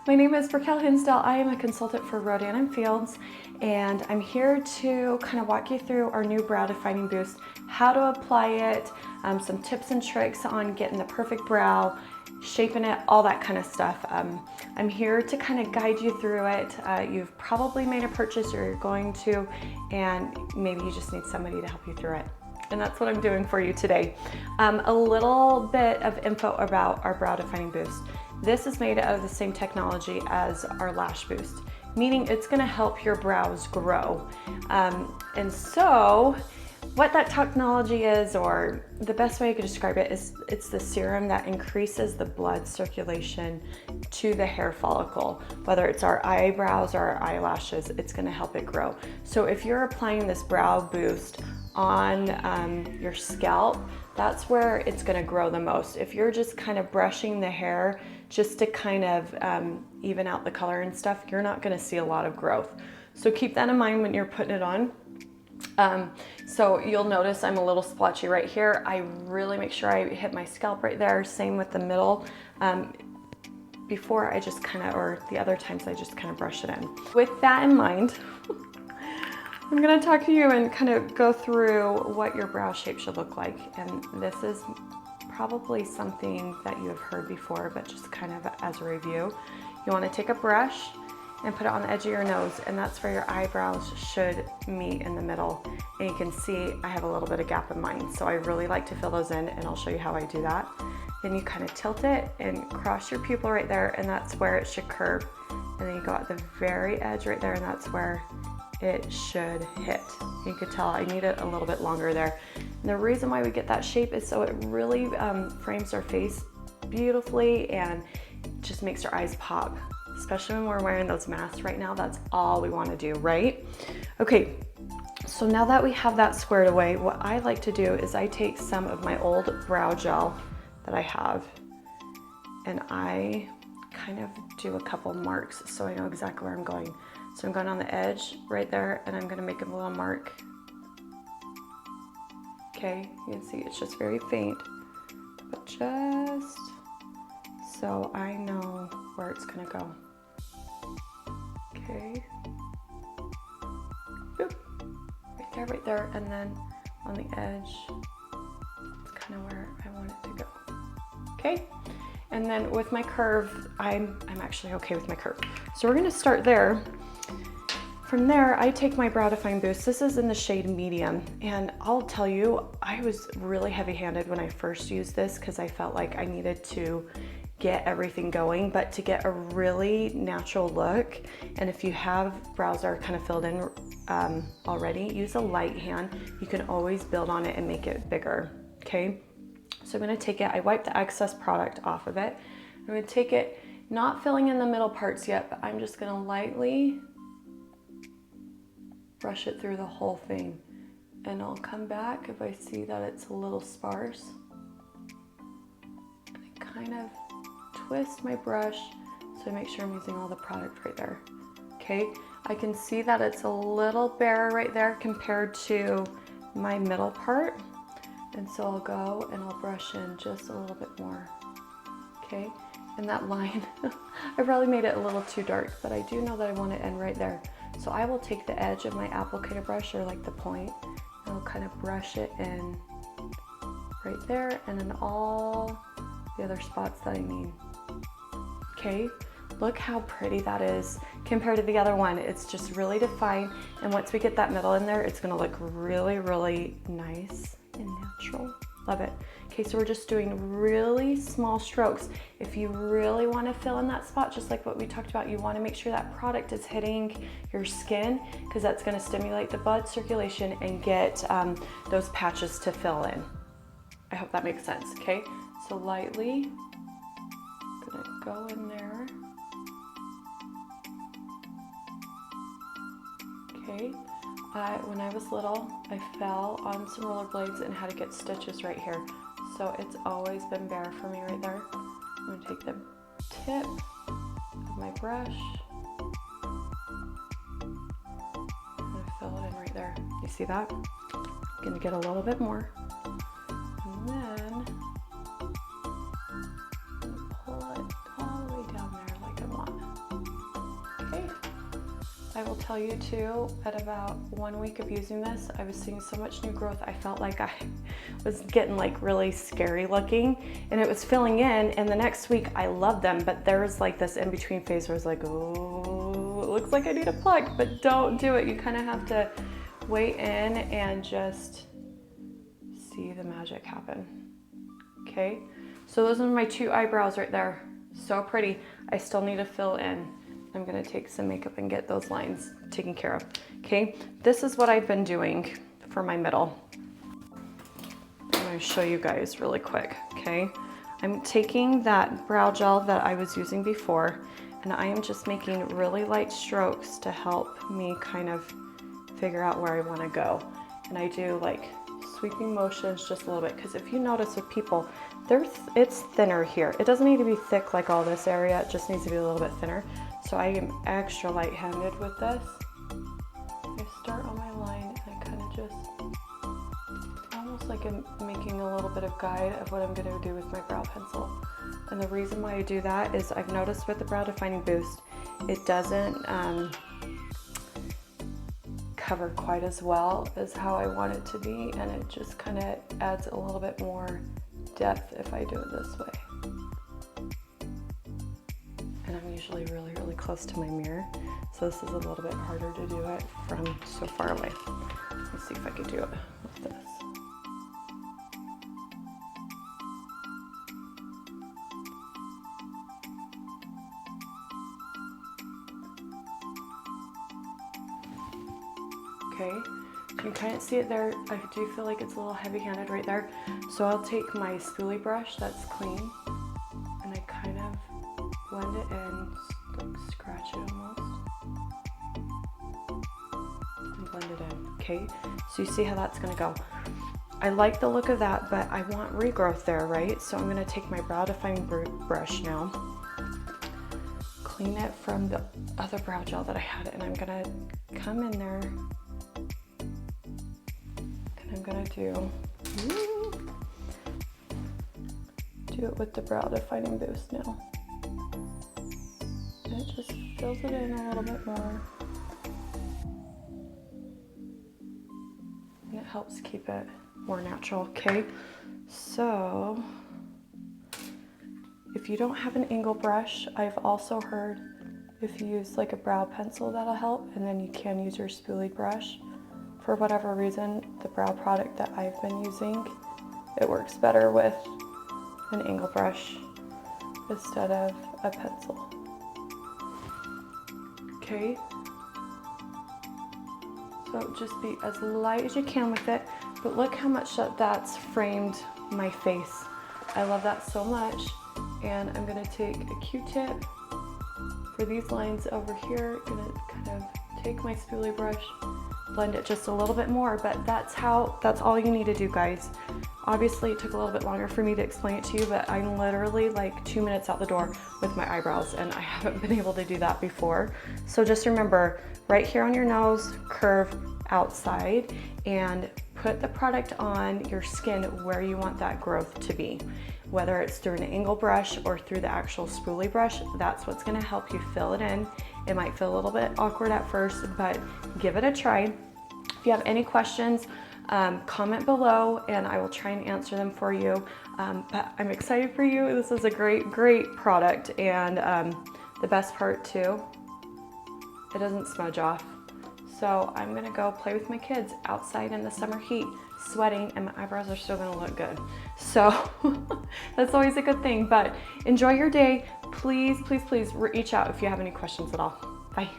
My name is Raquel Hinsdale. I am a consultant for Rodan & Fields, and I'm here to kind of walk you through our new Brow Defining Boost, how to apply it, some tips and tricks on getting the perfect brow, shaping it, all that kind of stuff. I'm here to kind of guide you through it. You've probably made a purchase or you're going to, and maybe you just need somebody to help you through it. And that's what I'm doing for you today. A little bit of info about our Brow Defining Boost. This is made out of the same technology as our Lash Boost, meaning it's gonna help your brows grow. And so what that technology is, or the best way I could describe it, is it's the serum that increases the blood circulation to the hair follicle. Whether it's our eyebrows or our eyelashes, it's gonna help it grow. So if you're applying this brow boost on your scalp, that's where it's gonna grow the most. If you're just kind of brushing the hair just to kind of even out the color and stuff, you're not gonna see a lot of growth. So keep that in mind when you're putting it on. So you'll notice I'm a little splotchy right here. I really make sure I hit my scalp right there. Same with the middle. Before I just kind of, or the other times I just kind of brush it in. With that in mind, I'm gonna talk to you and kind of go through what your brow shape should look like. And this is probably something that you have heard before, but just kind of as a review. You wanna take a brush and put it on the edge of your nose, and that's where your eyebrows should meet in the middle. And you can see I have a little bit of gap in mine, so I really like to fill those in, and I'll show you how I do that. Then you kind of tilt it and cross your pupil right there, and that's where it should curve. And then you go at the very edge right there, and that's where it should hit. You can tell I need it a little bit longer there. And the reason why we get that shape is so it really frames our face beautifully and just makes our eyes pop. Especially when we're wearing those masks right now, that's all we want to do, right? Okay, so now that we have that squared away, what I like to do is I take some of my old brow gel that I have, and I kind of do a couple marks so I know exactly where I'm going. So I'm going on the edge right there, and I'm going to make a little mark. Okay, you can see it's just very faint, but just so I know where it's going to go. Okay, boop, right there, and then on the edge, it's kind of where I want it to go. Okay, and then with my curve, I'm actually okay with my curve. So we're gonna start there. From there, I take my Brow Define Boost. This is in the shade medium, and I'll tell you, I was really heavy-handed when I first used this because I felt like I needed to get everything going, but to get a really natural look, and if you have brows that are kind of filled in already, use a light hand. You can always build on it and make it bigger, okay? So I'm gonna take it, I wiped the excess product off of it. I'm gonna take it, not filling in the middle parts yet, but I'm just gonna lightly brush it through the whole thing. And I'll come back if I see that it's a little sparse. And I kind of twist my brush so I make sure I'm using all the product right there. Okay, I can see that it's a little bare right there compared to my middle part. And so I'll go and I'll brush in just a little bit more. Okay, and that line, I probably made it a little too dark, but I do know that I want it end right there. So I will take the edge of my applicator brush, or like the point, and I'll kind of brush it in right there, and then all the other spots that I need. Okay, look how pretty that is compared to the other one. It's just really defined, and once we get that middle in there, it's gonna look really, really nice and natural. Love it. Okay, so we're just doing really small strokes. If you really want to fill in that spot, just like what we talked about, you want to make sure that product is hitting your skin, because that's going to stimulate the blood circulation and get those patches to fill in. I hope that makes sense. Okay, so lightly, I'm gonna go in there. Okay. When I was little, I fell on some rollerblades and had to get stitches right here. So it's always been bare for me right there. I'm gonna take the tip of my brush. I'm gonna fill it in right there. You see that? I'm gonna get a little bit more. And then pull it all the way down there like I want. I will tell you too, at about 1 week of using this, I was seeing so much new growth. I felt like I was getting like really scary looking, and it was filling in, and the next week I loved them, but there was like this in-between phase where I was like, oh, it looks like I need a pluck, but don't do it. You kind of have to wait in and just see the magic happen. Okay, so those are my 2 eyebrows right there. So pretty. I still need to fill in. I'm gonna take some makeup and get those lines taken care of. Okay, this is what I've been doing for my middle. I'm gonna show you guys really quick, okay? I'm taking that brow gel that I was using before, and I am just making really light strokes to help me kind of figure out where I wanna go. And I do like sweeping motions just a little bit, because if you notice with people, it's thinner here. It doesn't need to be thick like all this area, it just needs to be a little bit thinner. So I am extra light-handed with this. I start on my line and I kind of just, almost like I'm making a little bit of guide of what I'm going to do with my brow pencil. And the reason why I do that is I've noticed with the Brow Defining Boost, it doesn't cover quite as well as how I want it to be, and it just kind of adds a little bit more depth if I do it this way. And I'm usually really, really close to my mirror, so this is a little bit harder to do it from so far away. Let's see if I can do it with this. Okay, you can kind of see it there. I do feel like it's a little heavy-handed right there. So I'll take my spoolie brush that's clean, and I kind of blend it in, like scratch it almost, and blend it in, okay? So you see how that's gonna go. I like the look of that, but I want regrowth there, right? So I'm gonna take my Brow Defining brush now, clean it from the other brow gel that I had, and I'm gonna come in there, and I'm gonna do it with the Brow Defining Boost now. And it just fills it in a little bit more. And it helps keep it more natural, okay? So, if you don't have an angle brush, I've also heard if you use like a brow pencil, that'll help, and then you can use your spoolie brush. For whatever reason, the brow product that I've been using, it works better with an angle brush instead of a pencil. Okay, so just be as light as you can with it, but look how much that's framed my face. I love that so much, and I'm gonna take a Q-tip for these lines over here. I'm gonna kind of take my spoolie brush, blend it just a little bit more, but that's all you need to do, guys. Obviously, it took a little bit longer for me to explain it to you, but I'm literally like 2 minutes out the door with my eyebrows, and I haven't been able to do that before. So just remember, right here on your nose, curve outside, and put the product on your skin where you want that growth to be. Whether it's through an angle brush or through the actual spoolie brush, that's what's gonna help you fill it in. It might feel a little bit awkward at first, but give it a try. If you have any questions, comment below and I will try and answer them for you. But I'm excited for you. This is a great, great product, and the best part too, it doesn't smudge off. So I'm gonna go play with my kids outside in the summer heat, sweating, and my eyebrows are still gonna look good. So that's always a good thing, but enjoy your day. Please, please, please reach out if you have any questions at all. Bye.